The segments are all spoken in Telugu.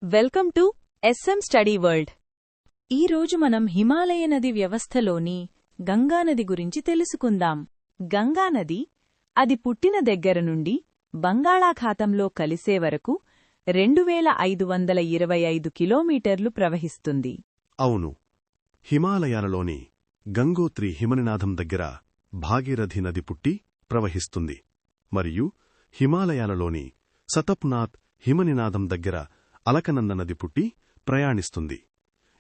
Welcome to S M study world. ఈరోజు మనం హిమాలయ నది వ్యవస్థలోని గంగానది గురించి తెలుసుకుందాం. గంగానది అది పుట్టిన దగ్గర నుండి బంగాళాఖాతంలో కలిసే వరకు 2525 కిలోమీటర్లు ప్రవహిస్తుంది. అవును, హిమాలయాలలోని గంగోత్రి హిమనినాథం దగ్గర భాగీరథి నది పుట్టి ప్రవహిస్తుంది మరియు హిమాలయాలలోని సతప్నాథ్ హిమనినాథం దగ్గర అలకనంద నది పుట్టి ప్రయాణిస్తుంది.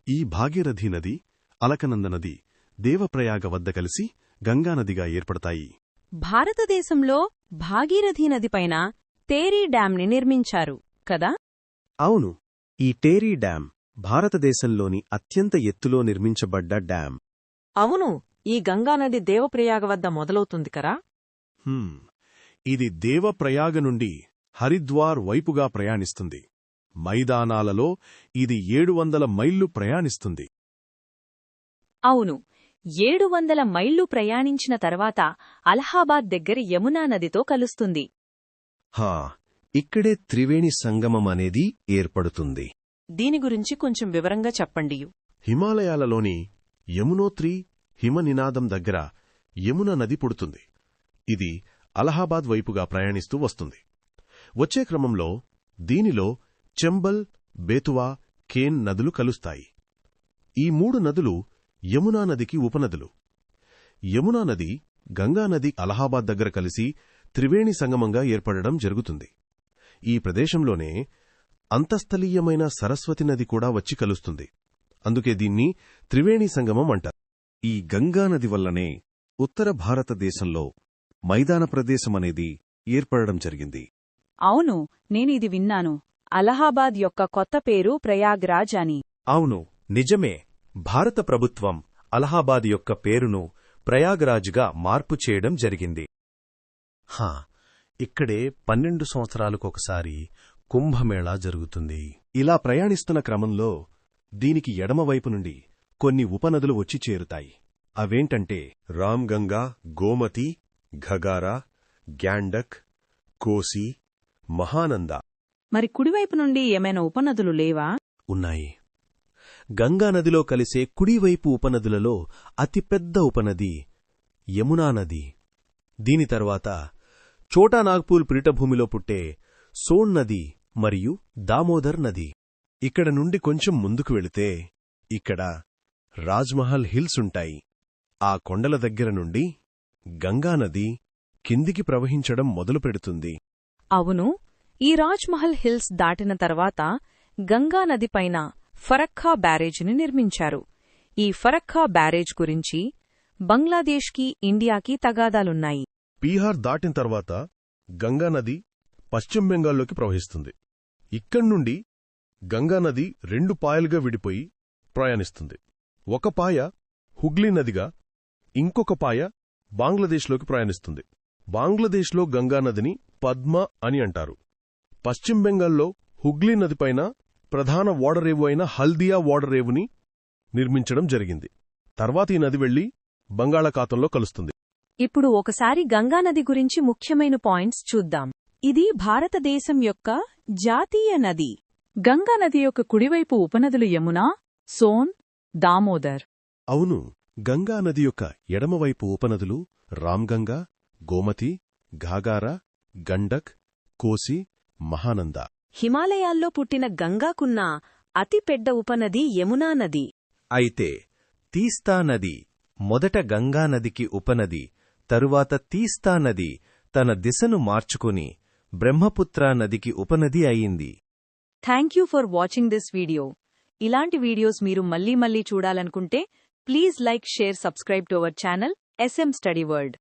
ఈ భాగీరథి నది, అలకనంద నది దేవప్రయాగ వద్ద కలిసి గంగానదిగా ఏర్పడతాయి. భారతదేశంలో భాగీరథి నదిపైన తేరీ డ్యాంని నిర్మించారు కదా? అవును, ఈ టేరీ డ్యాం భారతదేశంలోని అత్యంత ఎత్తులో నిర్మించబడ్డ డ్యాం. అవును, ఈ గంగానది దేవప్రయాగ వద్ద మొదలవుతుంది కరా? ఇది దేవప్రయాగ నుండి హరిద్వార్ వైపుగా ప్రయాణిస్తుంది. మైదానాలలో ఇది 700 మైళ్లు ప్రయాణిస్తుంది. అవును, 700 మైళ్లు ప్రయాణించిన తర్వాత అలహాబాద్ దగ్గర యమునా నదితో కలుస్తుంది. ఇక్కడే త్రివేణి సంగమం అనేది ఏర్పడుతుంది. దీని గురించి కొంచెం వివరంగా చెప్పండి. హిమాలయాలలోని యమునోత్రి హిమనినాదం దగ్గర యమున నది పుడుతుంది. ఇది అలహాబాద్ వైపుగా ప్రయాణిస్తూ వస్తుంది. వచ్చే క్రమంలో దీనిలో చంబల్, బేతువా, కేన్ నదులు కలుస్తాయి. ఈ 3 నదులు యమునా నదికి ఉపనదులు. యమునా నది గంగానది అలహాబాద్ దగ్గర కలిసి త్రివేణి సంగమంగా ఏర్పడడం జరుగుతుంది. ఈ ప్రదేశంలోనే అంతస్థలీయమైన సరస్వతి నది కూడా వచ్చి కలుస్తుంది. అందుకే దీన్ని త్రివేణి సంగమం అంటారు. ఈ గంగానది వల్లనే ఉత్తర భారతదేశంలో మైదాన ప్రదేశమనేది ఏర్పడడం జరిగింది. అవును, నేనిది విన్నాను. అలహాబాద్ యొక్క కొత్త పేరు ప్రయాగ్రాజ్ అని. అవును, నిజమే. భారత ప్రభుత్వం అలహాబాద్ యొక్క పేరును ప్రయాగరాజ్గా మార్పు చేయడం జరిగింది. ఇక్కడే 12 సంవత్సరాలకొకసారి కుంభమేళా జరుగుతుంది. ఇలా ప్రయాణిస్తున్న క్రమంలో దీనికి ఎడమవైపు నుండి కొన్ని ఉపనదులు వచ్చి చేరుతాయి. అవేంటంటే రామ్గంగా, గోమతి, ఘగారా, గ్యాండక్, కోసి, మహానంద. మరి కుడివైపు నుండి ఏమైనా ఉపనదులు లేవా? ఉన్నాయి. గంగానదిలో కలిసే కుడివైపు ఉపనదులలో అతిపెద్ద ఉపనది యమునా నది. దీని తర్వాత ఛోటా నాగ్పూర్ పీఠభూమిలో పుట్టే సోన్ నది మరియు దామోదర్ నది. ఇక్కడ నుండి కొంచెం ముందుకు వెళితే ఇక్కడ రాజ్మహల్ హిల్స్ ఉంటాయి. ఆ కొండల దగ్గర నుండి గంగానది కిందికి ప్రవహించడం మొదలుపెడుతుంది. అవును, ఈ రాజ్మహల్ హిల్స్ దాటిన తర్వాత గంగానదిపైన ఫరక్కా బ్యారేజ్ని నిర్మించారు. ఈ ఫరక్కా బ్యారేజ్ గురించి బంగ్లాదేశ్కి, ఇండియాకి తగాదాలున్నాయి. బీహార్ దాటిన తర్వాత గంగానది పశ్చిమ బెంగాల్లోకి ప్రవహిస్తుంది. ఇక్కడ్నుండి గంగానది 2 పాయలుగా విడిపోయి ప్రయాణిస్తుంది. ఒక పాయ హుగ్లీ నదిగా, ఇంకొక పాయ బంగ్లాదేశ్లోకి ప్రయాణిస్తుంది. బంగ్లాదేశ్లో గంగానదిని పద్మ అని అంటారు. పశ్చిమ బెంగాల్లో హుగ్లీ నదిపైన ప్రధాన ఓడరేవు అయిన హల్దియా ఓడరేవుని నిర్మించడం జరిగింది. తర్వాత ఈ నది వెళ్లి బంగాళాఖాతంలో కలుస్తుంది. ఇప్పుడు ఒకసారి గంగానది గురించి ముఖ్యమైన పాయింట్స్ చూద్దాం. ఇది భారతదేశం యొక్క జాతీయ నది. గంగానది యొక్క కుడివైపు ఉపనదులు యమునా, సోన్, దామోదర్. అవును, గంగానది యొక్క ఎడమవైపు ఉపనదులు రామ్గంగా, గోమతి, ఘాగారా, గండక్, కోసి, మహానంద. హిమాలయాల్లో పుట్టిన గంగాకున్న అతిపెద్ద ఉపనది యమునా నది. అయితే తీస్తా నది మొదట గంగానదికి ఉపనది, తరువాత తీస్తా నది తన దిశను మార్చుకుని బ్రహ్మపుత్రా నదికి ఉపనది అయింది. Thank for watching this video. ఇలాంటి వీడియోస్ మీరు మళ్ళీ చూడాలనుకుంటే please like, share, subscribe to our channel S M study world.